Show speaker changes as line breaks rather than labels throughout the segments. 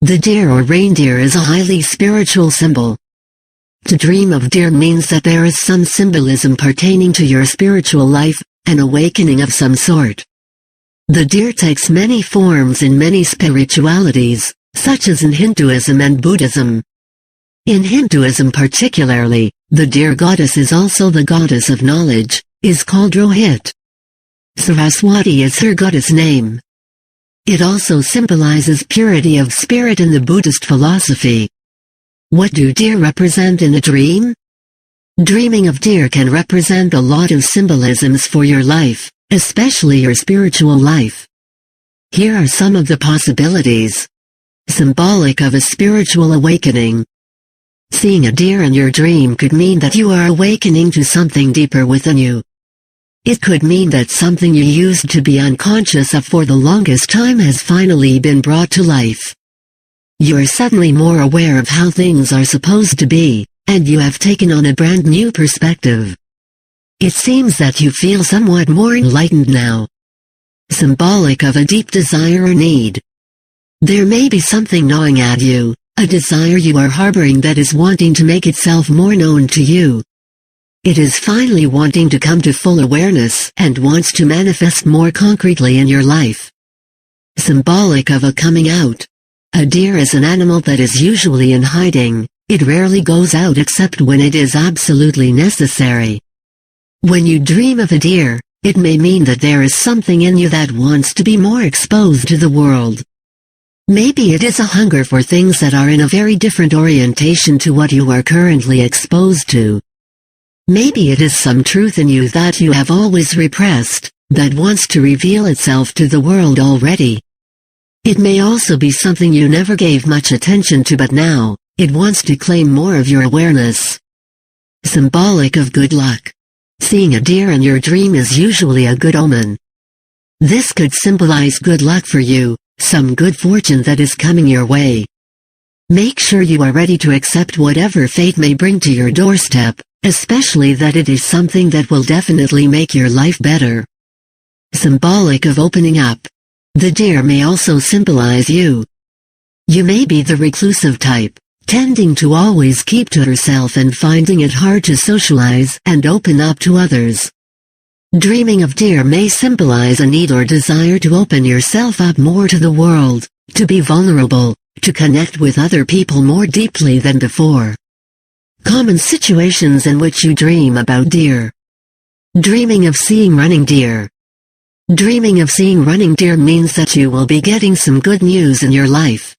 The deer or reindeer is a highly spiritual symbol. To dream of deer means that there is some symbolism pertaining to your spiritual life, an awakening of some sort. The deer takes many forms in many spiritualities, such as in Hinduism and Buddhism. In Hinduism particularly, the deer goddess is also the goddess of knowledge, is called Rohit. Saraswati is her goddess name. It also symbolizes purity of spirit in the Buddhist philosophy. What do deer represent in a dream? Dreaming of deer can represent a lot of symbolisms for your life, especially your spiritual life. Here are some of the possibilities. Symbolic of a spiritual awakening. Seeing a deer in your dream could mean that you are awakening to something deeper within you. It could mean that something you used to be unconscious of for the longest time has finally been brought to life. You are suddenly more aware of how things are supposed to be, and you have taken on a brand new perspective. It seems that you feel somewhat more enlightened now. Symbolic of a deep desire or need. There may be something gnawing at you, a desire you are harboring that is wanting to make itself more known to you. It is finally wanting to come to full awareness and wants to manifest more concretely in your life. Symbolic of a coming out. A deer is an animal that is usually in hiding. It rarely goes out except when it is absolutely necessary. When you dream of a deer, it may mean that there is something in you that wants to be more exposed to the world. Maybe it is a hunger for things that are in a very different orientation to what you are currently exposed to. Maybe it is some truth in you that you have always repressed, that wants to reveal itself to the world already. It may also be something you never gave much attention to, but now, it wants to claim more of your awareness. Symbolic of good luck. Seeing a deer in your dream is usually a good omen. This could symbolize good luck for you, some good fortune that is coming your way. Make sure you are ready to accept whatever fate may bring to your doorstep, especially that it is something that will definitely make your life better. Symbolic of opening up. The deer may also symbolize you. You may be the reclusive type, tending to always keep to herself and finding it hard to socialize and open up to others. Dreaming of deer may symbolize a need or desire to open yourself up more to the world, to be vulnerable, to connect with other people more deeply than before. Common situations in which you dream about deer. Dreaming of seeing running deer. Dreaming of seeing running deer means that you will be getting some good news in your life.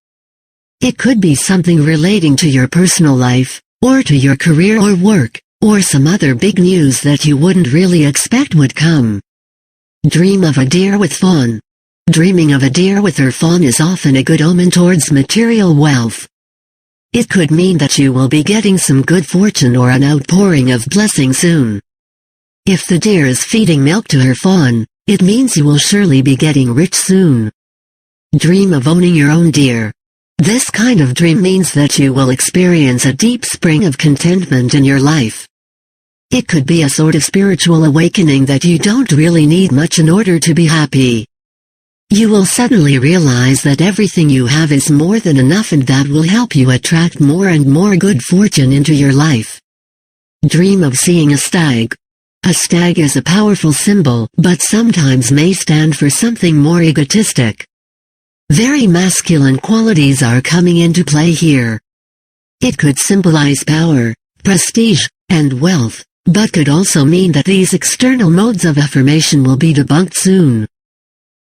It could be something relating to your personal life, or to your career or work, or some other big news that you wouldn't really expect would come. Dream of a deer with fawn. Dreaming of a deer with her fawn is often a good omen towards material wealth. It could mean that you will be getting some good fortune or an outpouring of blessing soon. If the deer is feeding milk to her fawn, it means you will surely be getting rich soon. Dream of owning your own deer. This kind of dream means that you will experience a deep spring of contentment in your life. It could be a sort of spiritual awakening that you don't really need much in order to be happy. You will suddenly realize that everything you have is more than enough, and that will help you attract more and more good fortune into your life. Dream of seeing a stag. A stag is a powerful symbol, but sometimes may stand for something more egotistic. Very masculine qualities are coming into play here. It could symbolize power, prestige, and wealth, but could also mean that these external modes of affirmation will be debunked soon.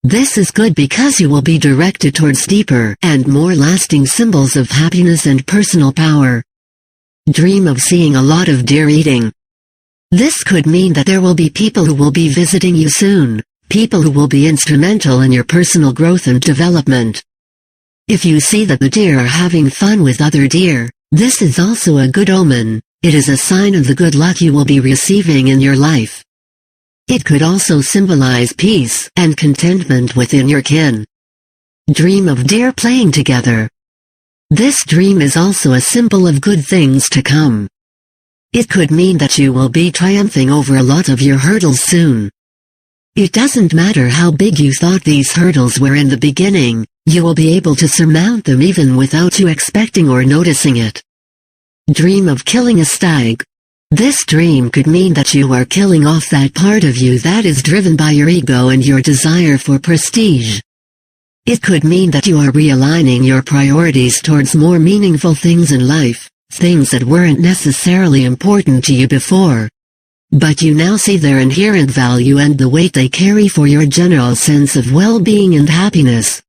This is good because you will be directed towards deeper and more lasting symbols of happiness and personal power. Dream of seeing a lot of deer eating. This could mean that there will be people who will be visiting you soon, people who will be instrumental in your personal growth and development. If you see that the deer are having fun with other deer, this is also a good omen. It is a sign of the good luck you will be receiving in your life. It could also symbolize peace and contentment within your kin. Dream of deer playing together. This dream is also a symbol of good things to come. It could mean that you will be triumphing over a lot of your hurdles soon. It doesn't matter how big you thought these hurdles were in the beginning, You will be able to surmount them even without you expecting or noticing it. Dream of killing a stag. This dream could mean that you are killing off that part of you that is driven by your ego and your desire for prestige. It could mean that you are realigning your priorities towards more meaningful things in life, things that weren't necessarily important to you before. But you now see their inherent value and the weight they carry for your general sense of well-being and happiness.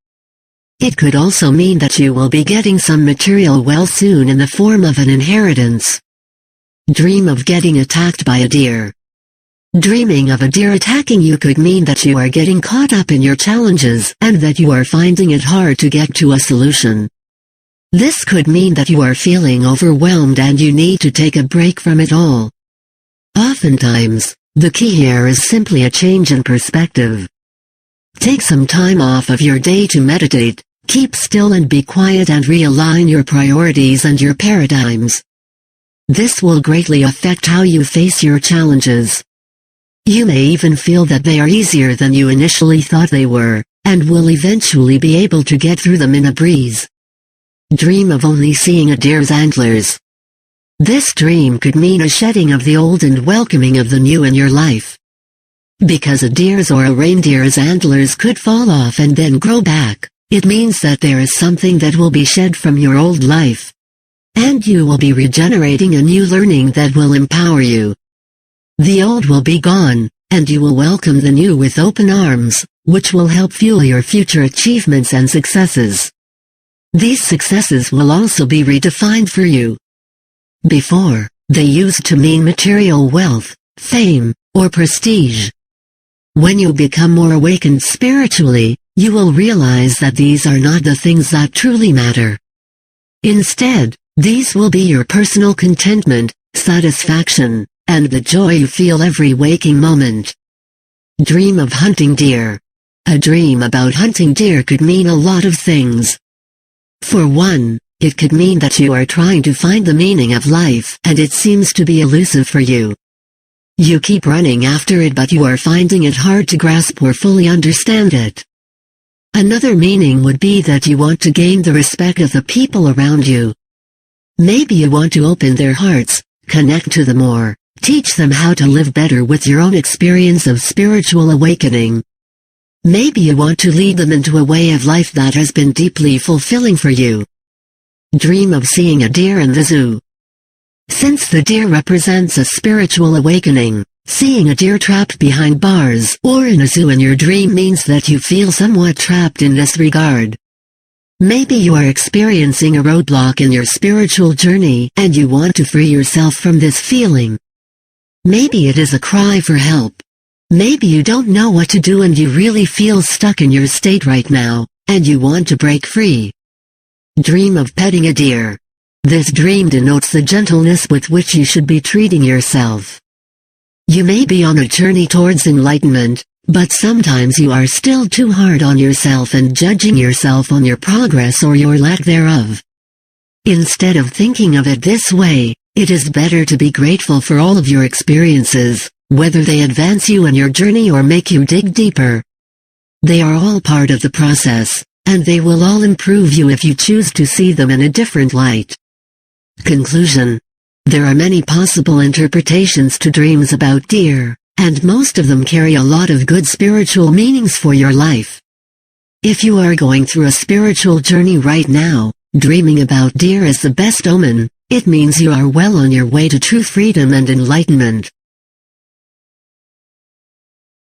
It could also mean that you will be getting some material wealth soon in the form of an inheritance. Dream of getting attacked by a deer. Dreaming of a deer attacking you could mean that you are getting caught up in your challenges and that you are finding it hard to get to a solution. This could mean that you are feeling overwhelmed and you need to take a break from it all. Oftentimes, the key here is simply a change in perspective. Take some time off of your day to meditate, keep still and be quiet and realign your priorities and your paradigms. This will greatly affect how you face your challenges. You may even feel that they are easier than you initially thought they were, and will eventually be able to get through them in a breeze. Dream of only seeing a deer's antlers. This dream could mean a shedding of the old and welcoming of the new in your life. Because a deer's or a reindeer's antlers could fall off and then grow back, it means that there is something that will be shed from your old life. And you will be regenerating a new learning that will empower you. The old will be gone, and you will welcome the new with open arms, which will help fuel your future achievements and successes. These successes will also be redefined for you. Before, they used to mean material wealth, fame, or prestige. When you become more awakened spiritually, you will realize that these are not the things that truly matter. Instead, these will be your personal contentment, satisfaction, and the joy you feel every waking moment. Dream of hunting deer. A dream about hunting deer could mean a lot of things. For one, it could mean that you are trying to find the meaning of life and it seems to be elusive for you. You keep running after it but you are finding it hard to grasp or fully understand it. Another meaning would be that you want to gain the respect of the people around you. Maybe you want to open their hearts, connect to them more. Teach them how to live better with your own experience of spiritual awakening. Maybe you want to lead them into a way of life that has been deeply fulfilling for you. Dream of seeing a deer in the zoo. Since the deer represents a spiritual awakening, seeing a deer trapped behind bars or in a zoo in your dream means that you feel somewhat trapped in this regard. Maybe you are experiencing a roadblock in your spiritual journey and you want to free yourself from this feeling. Maybe it is a cry for help. Maybe you don't know what to do and you really feel stuck in your state right now, and you want to break free. Dream of petting a deer. This dream denotes the gentleness with which you should be treating yourself. You may be on a journey towards enlightenment, but sometimes you are still too hard on yourself and judging yourself on your progress or your lack thereof. Instead of thinking of it this way, it is better to be grateful for all of your experiences, whether they advance you in your journey or make you dig deeper. They are all part of the process, and they will all improve you if you choose to see them in a different light. Conclusion. There are many possible interpretations to dreams about deer, and most of them carry a lot of good spiritual meanings for your life. If you are going through a spiritual journey right now, dreaming about deer is the best omen. It means you are well on your way to true freedom and enlightenment.